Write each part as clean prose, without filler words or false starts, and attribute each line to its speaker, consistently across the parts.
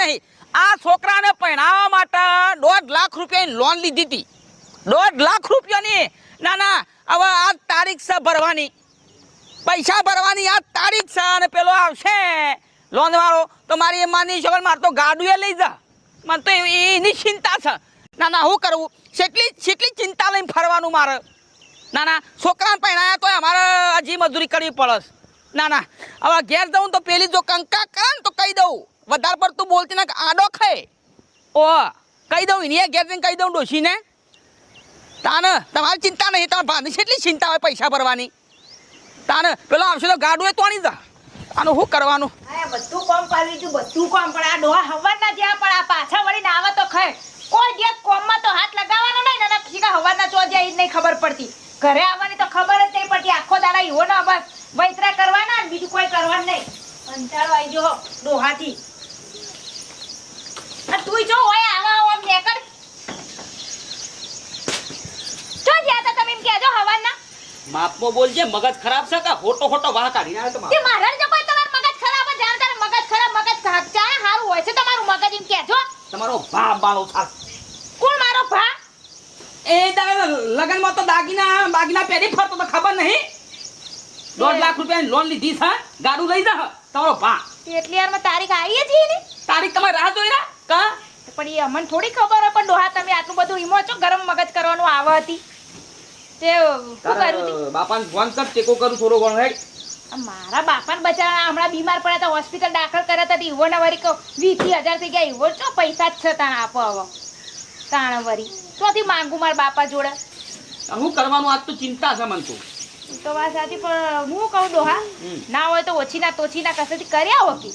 Speaker 1: નહીં. આ છોકરાને પરણાવવા માટે 1.5 લાખ રૂપિયાની લોન લીધી હતી. 1.5 લાખ રૂપિયાની. ના ના, હવે આ તારીખ છે ભરવાની, પૈસા ભરવાની આ તારીખ છે. અને પેલો આવશે લોન વાળો તો મારી એ માની છોકર મારે તો ગાડું એ લઈ જા. મને તો એની ચિંતા છે. ના ના, શું કરવું? કેટલી ચિંતા લઈને ફરવાનું મારે. ના ના, છોકરાને પહેણાયા તો અમારે હજી મજૂરી કરવી પડે. ના ના, હવે ઘેર જવું તો પેલી જો કંકા કરે ને તો કહી દઉં, વધારે પડતું બોલતી ને આડો ખાય. ઓ કહી દઉં એને ઘેર જઈને કહી દઉં ડોશીને. તાને તમારી ચિંતા નહીં, તમારા ભાની કેટલી ચિંતા હોય પૈસા ભરવાની. તાને પેલો આવશે તો ગાડું એ તોડી જા. આનું શું કરવાનું?
Speaker 2: બધું કોમ કરી દીધું, બધું કોમ, પણ આ ડોહા હવાના જ્યાં પણ આ પાછા વળીને આવે તો ખાય. કોઈ જે કોમમાં તો હાથ લગાવવાનો નહીં ને પછી હવાના ચો જાય એ નહીં ખબર પડતી. ઘરે આવવાની તો ખબર જ નહીં પડતી. આખો દાડા ઈવો ને બસ વૈતરા કરવાના ને બીજું કોઈ કરવાનું નહીં. કંટાળો આવી જો ડોહાથી. તું જો હોય આવા આમ નેકર જો જ્યાં તા તમે એમ કહેજો હવાના.
Speaker 1: માપમાં બોલજે, મગજ ખરાબ છે કે ખોટો વાહ કાઢીને આવે તો
Speaker 2: તે મારા જ કોઈ તમાર મગજ ખરાબ જ જાણ તારે મગજ ખરાબ મગજ ચાય હારું હોય છે તમારું મગજ એમ કહેજો.
Speaker 1: તમારો ભા બાળો થાસ.
Speaker 2: કોણ મારો ભા?
Speaker 1: એ લગનમાં તો દાગીના પહેરી ફરતો તો ખબર નહીં. 1.5 લાખ રૂપિયાની લોન લીધી છે, ગાડું લઈ જા તમારો ભા.
Speaker 2: એટલી વારમાં તારીખ આવી જ ને.
Speaker 1: તારીખ તમે રાહ જોઈ રહ્યા કા?
Speaker 2: પણ એ અમને થોડી ખબર હોય. પણ ડોહા તમે આટલું બધું ઈમો છો ગરમ મગજ કરવાનું આવે હતી તે શું કર્યું હતી?
Speaker 1: બાપાને ફોન કર, ટેકો કરું થોડો ઘણો હેડ.
Speaker 2: મારા બાપાને બચારા હમણાં બીમાર પડ્યા હતા, હોસ્પિટલ દાખલ કર્યા હતા. ઈવોના વરી 20,000 થઈ ગયા. ઈવો ચો પૈસા જ છે તાણ આપો હવે. તાણ વરી ચોથી માંગુ મારા બાપા જોડે.
Speaker 1: શું કરવાનું? આજ તો ચિંતા છે મને તો.
Speaker 2: તો વાત સાચી, પણ હું કહું ડોહા ના હોય તો ઓછી ના તોછી ના કસેથી કરી આવો કે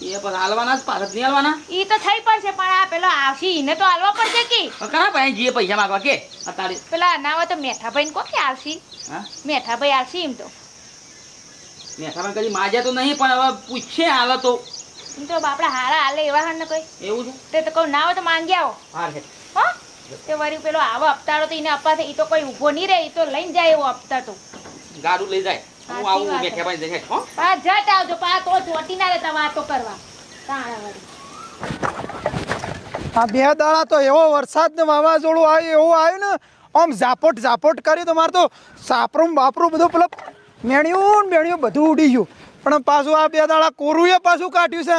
Speaker 1: એ પણ હાલવાના જ પાછળ નહીં હાલવાના.
Speaker 2: ઈ તો થઈ પડશે, પણ આ પેલો આવશે એને તો હાલવા પડશે કે
Speaker 1: કરા ભાઈ જીએ પૈસા માંગવા કે અત્યારે
Speaker 2: પેલા ના હોય તો મેઠાભાઈ ને કો કે આવશે.
Speaker 1: હા,
Speaker 2: મેઠાભાઈ આવશે એમ તો.
Speaker 1: મેઠાભાઈ કદી માજ્યા તો નહીં, પણ હવે પૂછે હાલ તો
Speaker 2: એમ તો બાપડા હારા હાલે એવા હન ને કોઈ
Speaker 1: એવું છે.
Speaker 2: તે તો કહું ના હોય તો માંગી આવો.
Speaker 1: હાર છે
Speaker 2: હો તે વરી પેલો આવો અપતાડો તો એને અપાશે. એ તો કોઈ ઊભો નહીં રહે, એ તો લઈને જાય એવો અપતા તો
Speaker 1: ગાડું લઈ જાય. હું આવું મેઠાભાઈ જઈ હો.
Speaker 2: પા જટ આવજો, પા તો ચોટી ના રહેતા વાતો કરવા.
Speaker 3: આ 2 દાડા તો એવો વરસાદ ને વાવાઝોડું આવ્યું એવું આવ્યું ને, આમ ઝાપટ કરી તો મારે તો સાપરું બાપરું બધું પેલું મેણ્યું બધું ઉડી ગયું. પણ પાછું આ 2 દાડા કોરું એ પાછું કાઢ્યું છે.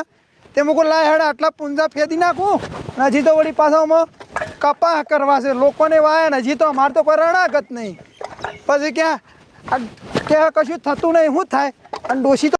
Speaker 3: તે મૂકું લાય હેડ આટલા પૂંજા ફેદી નાખું. હજી તો વળી પાછા કપા કરવા છે લોકોને વાયા ને. હજી તો અમારે તો કોઈ રણાગત નહીં. પછી ક્યાં કશું થતું નહીં, શું થાય? અને ડોશી તો